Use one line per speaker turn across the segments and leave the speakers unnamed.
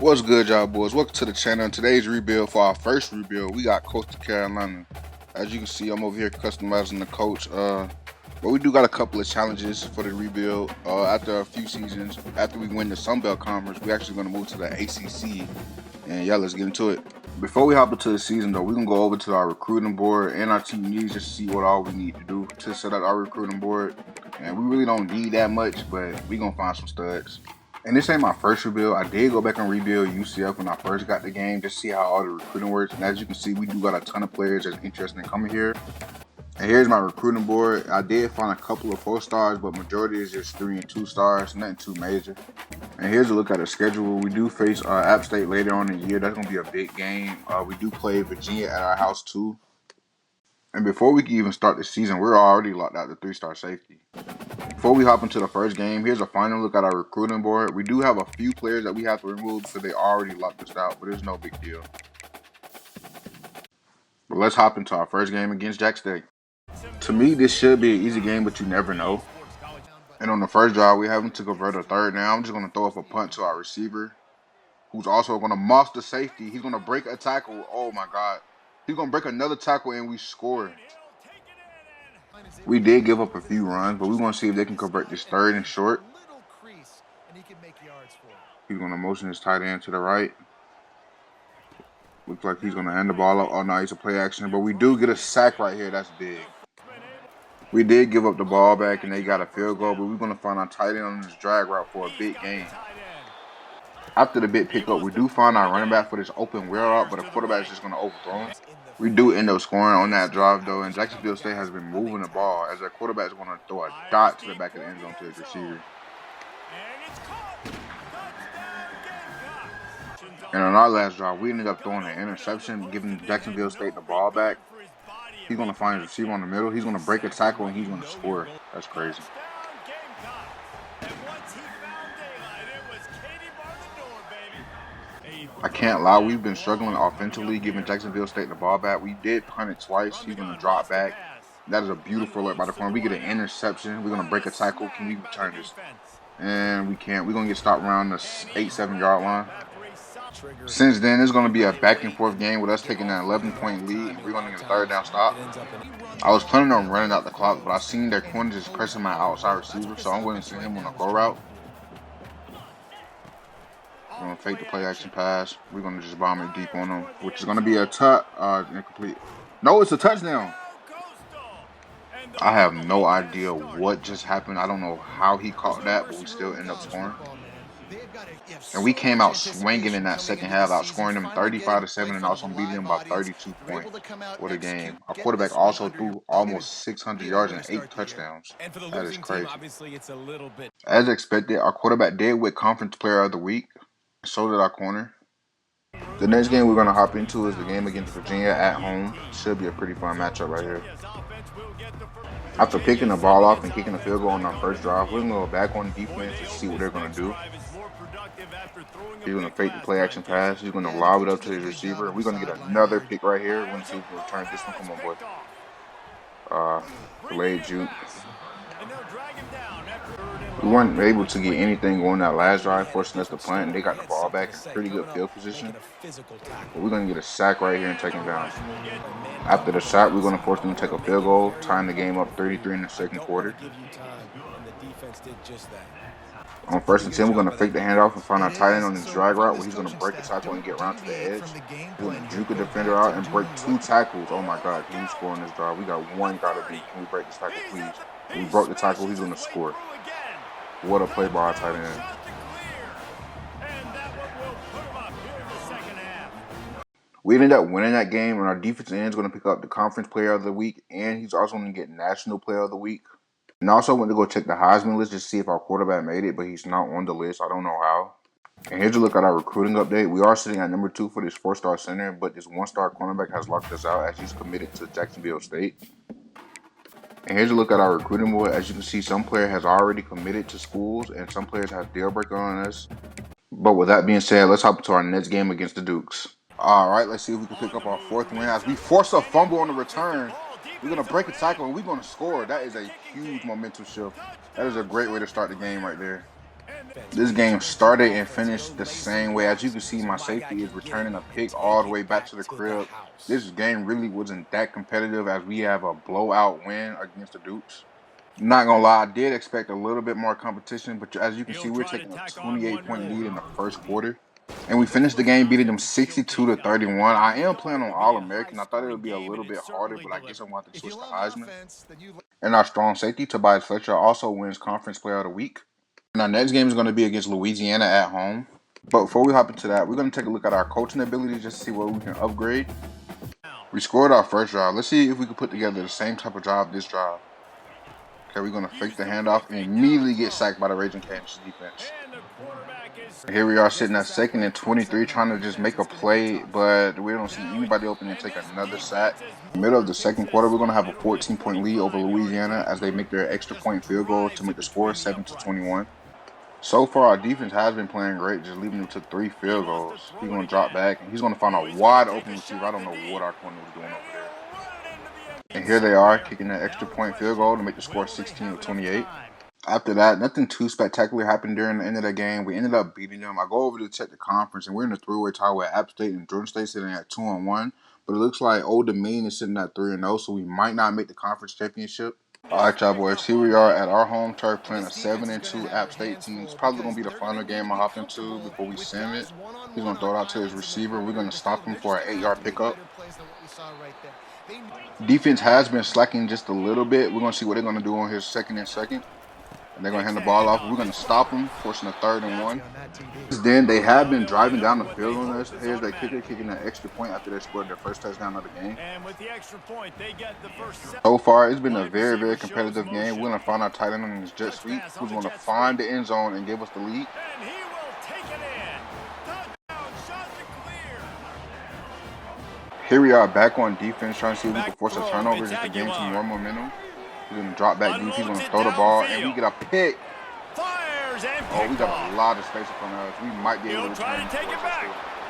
What's good, y'all boys? Welcome to the channel. In today's rebuild, for our first rebuild, we got Coastal Carolina. As you can see, I'm over here customizing the coach. But we do got a couple of challenges for the rebuild. After a few seasons, after we win the SUNBELT conference, we're actually going to move to the ACC. And yeah, let's get into it. Before we hop into the season, though, we're going to go over to our recruiting board and our team needs just to see what all we need to do to set up our recruiting board. And we really don't need that much, but we're going to find some studs. And this ain't my first rebuild. I did go back and rebuild UCF when I first got the game, just to see how all the recruiting works. And as you can see, we do got a ton of players that's interested in coming here. And here's my recruiting board. I did find a couple of 4 stars, but majority is just 3 and 2 stars, nothing too major. And here's a look at the schedule. We do face App State later on in the year. That's going to be a big game. We do play Virginia at our house too. And before we can even start the season, we're already locked out the 3-star safety. Before we hop into the first game, here's a final look at our recruiting board. We do have a few players that we have to remove because they already locked us out, but it's no big deal. But let's hop into our first game against Jack State. To me, this should be an easy game, but you never know. And on the first drive, we have him to convert a third down. I'm just going to throw up a punt to our receiver, who's also going to moss the safety. He's going to break a tackle. Oh my God. He's going to break another tackle and we score. We did give up a few runs, but we're going to see if they can convert this third and short. He's going to motion his tight end to the right. Looks like he's going to hand the ball up. Oh, no, he's a play action. But we do get a sack right here. That's big. We did give up the ball back, and they got a field goal, but we're going to find our tight end on this drag route for a big gain. After the big pickup, we do find our running back for this open wheel route, but the quarterback is just going to overthrow him. We do end up scoring on that drive, though, and Jacksonville State has been moving the ball as their quarterback is going to throw a dot to the back of the end zone to his receiver. And on our last drive, we ended up throwing an interception, giving Jacksonville State the ball back. He's going to find his receiver on the middle. He's going to break a tackle, and he's going to score. That's crazy. I can't lie, we've been struggling offensively, giving Jacksonville State the ball back. We did punt it twice. He's going to drop back. That is a beautiful look by the corner. We get an interception. We're going to break a tackle. Can we return this? And we can't. We're going to get stopped around the 8-7 yard line. Since then, it's going to be a back and forth game with us taking an 11-point lead. We're going to get a third down stop. I was planning on running out the clock, but I seen their corner just pressing my outside receiver, so I'm going to send him on a go route. We're going to fake the play action pass. We're going to just bomb it deep on them, which is going to be a incomplete. No, it's a touchdown. I have no idea what just happened. I don't know how he caught that, but we still end up scoring. And we came out swinging in that second half, outscoring them 35-7 and also beating them by 32 points. What a game. Our quarterback also threw almost 600 yards and 8 touchdowns. That is crazy. As expected, our quarterback did win Conference Player of the Week. So did our corner. The next game we're going to hop into is the game against Virginia at home. Should be a pretty fun matchup right here. After picking the ball off and kicking a field goal on our first drive, we're going to go back on defense to see what they're going to do. He's going to fake the play action pass. He's going to lob it up to his receiver. We're going to get another pick right here. We're going to see if we can return this one. Come on, boy. Delayed juke. We weren't able to get anything going that last drive, forcing us to punt, and they got the ball back in pretty good field position. But we're going to get a sack right here and take him down. After the sack, we're going to force them to take a field goal, tying the game up 33 in the second quarter. On first and 10, we're going to fake the handoff and find our tight end on this drag route where he's going to break a tackle and get around to the edge. He's going to juke a defender out and break 2 tackles. Oh my God, can we score on this drive? We got one gotta beat. Can we break this tackle, please? We broke the tackle, he's going to score. What a play by our tight end. We ended up winning that game, and our defensive end is going to pick up the Conference Player of the Week, and he's also going to get National Player of the Week. And I also went to go check the Heisman list just to see if our quarterback made it, but he's not on the list. I don't know how. And here's a look at our recruiting update. We are sitting at number 2 for this 4-star center, but this 1-star cornerback has locked us out as he's committed to Jacksonville State. And here's a look at our recruiting board. As you can see, some player has already committed to schools, and some players have deal breaker on us. But with that being said, let's hop into our next game against the Dukes. All right, let's see if we can pick up our 4th win as we force a fumble on the return. We're going to break a tackle and we're going to score. That is a huge momentum shift. That is a great way to start the game right there. This game started and finished the same way. As you can see, my safety is returning a pick all the way back to the crib. This game really wasn't that competitive as we have a blowout win against the Dukes. Not gonna lie, I did expect a little bit more competition, but as you can see, we're taking a 28-point lead in the first quarter. And we finished the game beating them 62 to 31. I am playing on All-American. I thought it would be a little bit harder, but I guess I'm going to have to switch to Heisman. And our strong safety, Tobias Fletcher, also wins Conference Player of the Week. And our next game is going to be against Louisiana at home. But before we hop into that, we're going to take a look at our coaching ability just to see what we can upgrade. We scored our first drive. Let's see if we can put together the same type of drive this drive. Okay, we're going to fake the handoff and immediately get sacked by the Raging Cajuns defense. Here we are sitting at 2nd and 23 trying to just make a play, but we don't see anybody open and take another sack. In the middle of the second quarter, we're going to have a 14-point lead over Louisiana as they make their extra point field goal to make the score 7-21. So far, our defense has been playing great, just leaving them to 3 field goals. He's going to drop back, and he's going to find a wide open receiver. I don't know what our corner was doing over there. And here they are, kicking that extra point field goal to make the score 16-28. After that, nothing too spectacular happened during the end of the game. We ended up beating them. I go over to check the conference, and we're in a three-way tie with App State and Georgia State sitting at 2-1. But it looks like Old Dominion is sitting at 3-0, so we might not make the conference championship. All right, y'all boys. Here we are at our home turf playing a 7-2 App State team. It's probably going to be the final game I hop into before we send it. He's going to throw it out to his receiver. We're going to stop him for an 8-yard pickup. Defense has been slacking just a little bit. We're going to see what they're going to do on his 2nd and 2nd. And they're going to hand the ball off. We're going to stop them, forcing a 3rd and 1. Then they have been driving down the field on us. Here's their kicker kicking that extra point after they scored their first touchdown of the game. So far, it's been a very, very competitive game. We're going to find our tight end on his jet sweep, who's going to find the end zone and give us the lead. Here we are back on defense, trying to see if we can force a turnover just to gain some more momentum. He's going to drop back deep. He's going to throw the ball, and we get a pick. Oh, we got a lot of space in front of us. We might be able to return this.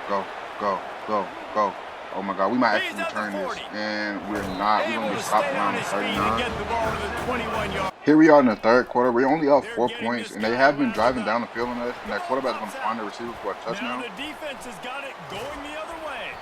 Go, go, go, go. Oh, my God. We might actually return this, and we're not. We're going to get stopped around the 39. Here we are in the third quarter. We're only up 4 points, and they have been driving down the field on us, and that quarterback's going to find the receiver for a touchdown.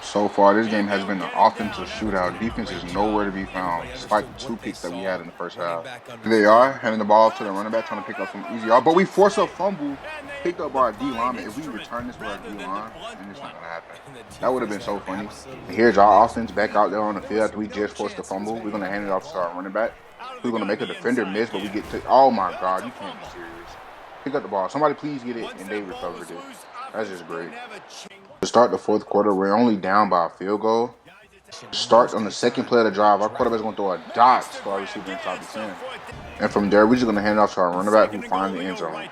So far, this game has been an offensive shootout. Defense is nowhere to be found, despite the 2 picks that we had in the first half. Here they are, handing the ball to the running back, trying to pick up some easy yards. But we force a fumble, picked up by our D-lineman. If we return this with our D-line, then it's not going to happen. That would have been so funny. And here's our offense back out there on the field after we just forced the fumble. We're going to hand it off to our running back. We're going to make a defender miss, but we get to... Oh, my God, you can't be serious. Pick up the ball. Somebody please get it, and they recovered it. That's just great. To start the fourth quarter, we're only down by a field goal. Start on the second play of the drive. Our quarterback's going to throw a dot to our receiver inside the 10. And from there, we're just going to hand it off to our running back who finds the end zone.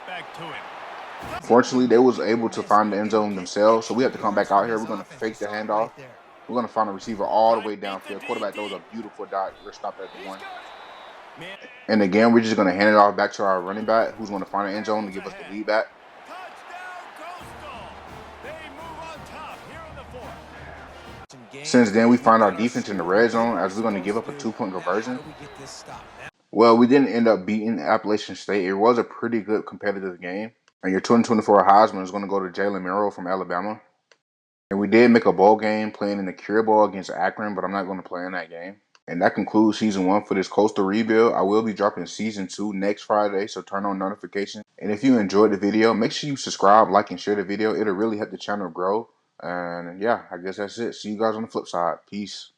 Fortunately, they was able to find the end zone themselves, so we have to come back out here. We're going to fake the handoff. We're going to find a receiver all the way downfield. Quarterback throws a beautiful dot. We're stopped at the 1. And again, we're just going to hand it off back to our running back who's going to find the end zone to give us the lead back. Since then, we find our defense in the red zone as we're going to give up a 2-point conversion. Well, we didn't end up beating Appalachian State. It was a pretty good competitive game. And your 2024 Heisman is going to go to Jalen Milroe from Alabama. And we did make a bowl game playing in the Cure Bowl against Akron, but I'm not going to play in that game. And that concludes Season 1 for this Coastal Rebuild. I will be dropping Season 2 next Friday, so turn on notifications. And if you enjoyed the video, make sure you subscribe, like, and share the video. It'll really help the channel grow. And yeah, I guess that's it. See you guys on the flip side. Peace.